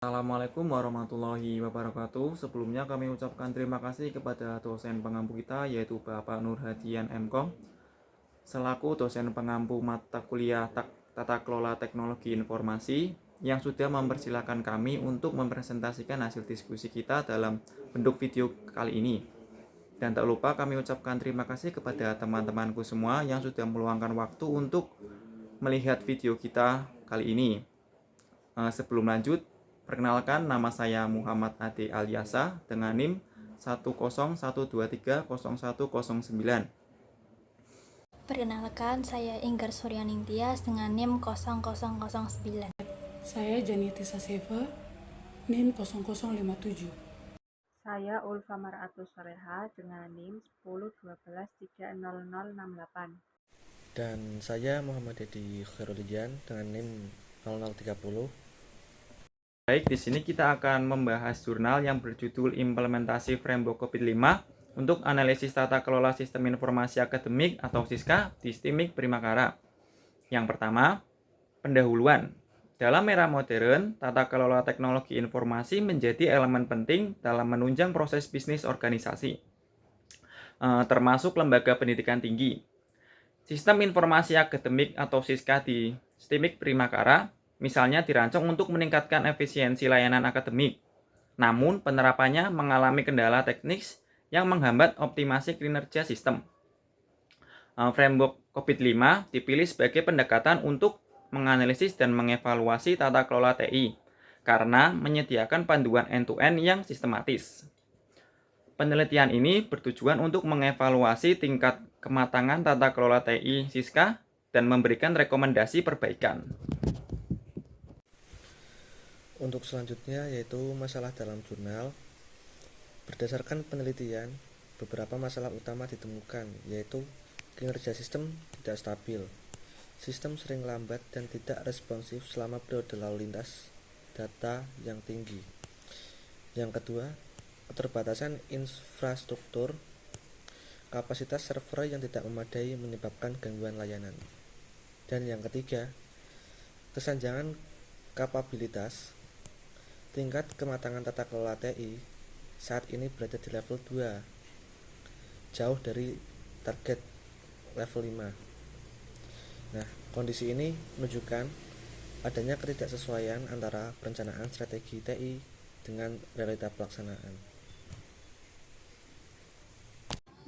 Assalamualaikum warahmatullahi wabarakatuh. Sebelumnya kami ucapkan terima kasih kepada dosen pengampu kita yaitu Bapak Nur Hadian MKom selaku dosen pengampu mata kuliah Tata Kelola Teknologi Informasi yang sudah mempersilahkan kami untuk mempresentasikan hasil diskusi kita dalam bentuk video kali ini. Dan tak lupa kami ucapkan terima kasih kepada teman-temanku semua yang sudah meluangkan waktu untuk melihat video kita kali ini. Sebelum lanjut, perkenalkan nama saya Muhammad Ade Alyasa dengan NIM 101230109. Perkenalkan, saya Inggar Suryaning Tias dengan NIM 0009. Saya Janiti Sasefa, NIM 0057. Saya Ulfa Maratus Soreha dengan NIM 1012300068. Dan saya Muhammad Dedi Khairulijan dengan NIM 0030. Baik, di sini kita akan membahas jurnal yang berjudul Implementasi Framework COVID-5 untuk Analisis Tata Kelola Sistem Informasi Akademik atau SISKA di STIMIK Primakara. Yang pertama, pendahuluan. Dalam era modern, tata kelola teknologi informasi menjadi elemen penting dalam menunjang proses bisnis organisasi, termasuk lembaga pendidikan tinggi. Sistem informasi akademik atau SISKA di STIMIK Primakara misalnya dirancang untuk meningkatkan efisiensi layanan akademik. Namun, penerapannya mengalami kendala teknis yang menghambat optimasi kinerja sistem. Framework COVID-5 dipilih sebagai pendekatan untuk menganalisis dan mengevaluasi tata kelola TI karena menyediakan panduan end-to-end yang sistematis. Penelitian ini bertujuan untuk mengevaluasi tingkat kematangan tata kelola TI SISKA dan memberikan rekomendasi perbaikan. Untuk selanjutnya yaitu masalah dalam jurnal. Berdasarkan penelitian, beberapa masalah utama ditemukan, yaitu kinerja sistem tidak stabil, sistem sering lambat dan tidak responsif selama periode lalu lintas data yang tinggi. Yang kedua, keterbatasan infrastruktur, kapasitas server yang tidak memadai menyebabkan gangguan layanan. Dan yang ketiga, kesenjangan kapabilitas. Tingkat kematangan tata kelola TI saat ini berada di level 2, jauh dari target level 5. Nah, kondisi ini menunjukkan adanya ketidaksesuaian antara perencanaan strategi TI dengan realita pelaksanaan.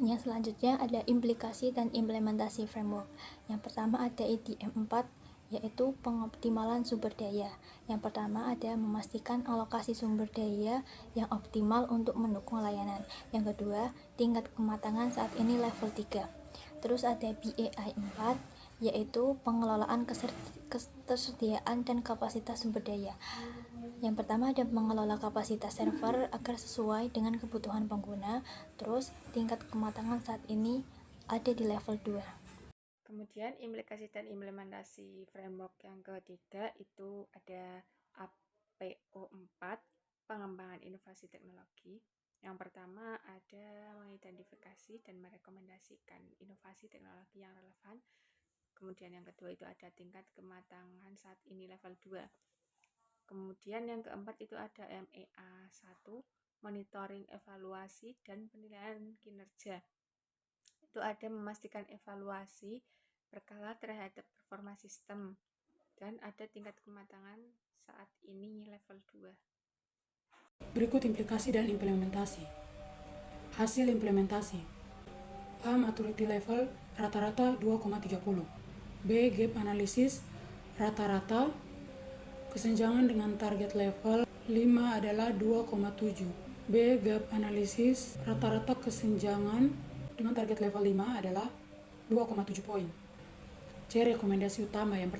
Yang selanjutnya ada implikasi dan implementasi framework. Yang pertama ada IDM 4, yaitu pengoptimalan sumber daya. Yang pertama ada memastikan alokasi sumber daya yang optimal untuk mendukung layanan. Yang kedua, tingkat kematangan saat ini level 3. Terus ada BAI 4, yaitu pengelolaan ketersediaan dan kapasitas sumber daya. Yang pertama ada mengelola kapasitas server agar sesuai dengan kebutuhan pengguna. Terus tingkat kematangan saat ini ada di level 2. Kemudian implikasi dan implementasi framework yang ketiga itu ada APO4, pengembangan inovasi teknologi. Yang pertama ada mengidentifikasi dan merekomendasikan inovasi teknologi yang relevan. Kemudian yang kedua itu ada tingkat kematangan saat ini level 2. Kemudian yang keempat itu ada MEA1, monitoring, evaluasi, dan penilaian kinerja. Itu ada memastikan evaluasi berkala terhadap performa sistem, dan ada tingkat kematangan saat ini level 2. Berikut implikasi dan implementasi. Hasil implementasi: A. Maturity level rata-rata 2,30. B. Gap analysis rata-rata kesenjangan dengan target level 5 adalah 2,7. B. Gap analysis rata-rata kesenjangan dengan target level 5 adalah 2,7 poin. C. Rekomendasi utama yang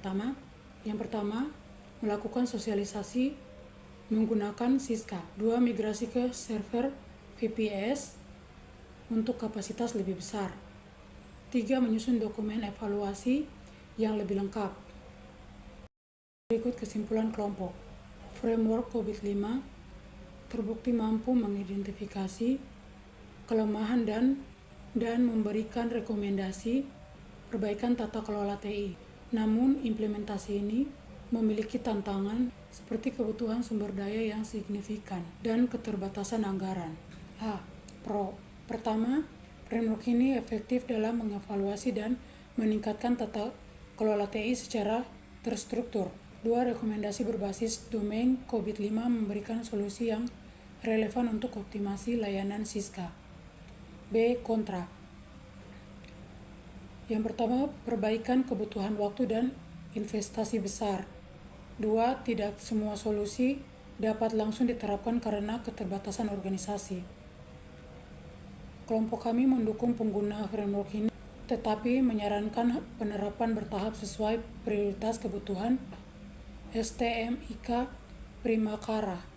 pertama melakukan sosialisasi menggunakan SISKA. 2. Migrasi ke server VPS untuk kapasitas lebih besar. 3. Menyusun dokumen evaluasi yang lebih lengkap. Berikut kesimpulan kelompok. Framework COVID-5 terbukti mampu mengidentifikasi kelemahan dan memberikan rekomendasi perbaikan tata kelola TI. Namun implementasi ini memiliki tantangan seperti kebutuhan sumber daya yang signifikan dan keterbatasan anggaran. A. Pro. Pertama, framework ini efektif dalam mengevaluasi dan meningkatkan tata kelola TI secara terstruktur. 2. Rekomendasi berbasis domain COVID-5 memberikan solusi yang relevan untuk optimasi layanan Siska. B. Kontra. Yang pertama, perbaikan kebutuhan waktu dan investasi besar. 2. Tidak semua solusi dapat langsung diterapkan karena keterbatasan organisasi. Kelompok kami mendukung pengguna framework ini, tetapi menyarankan penerapan bertahap sesuai prioritas kebutuhan STMIK Primakara.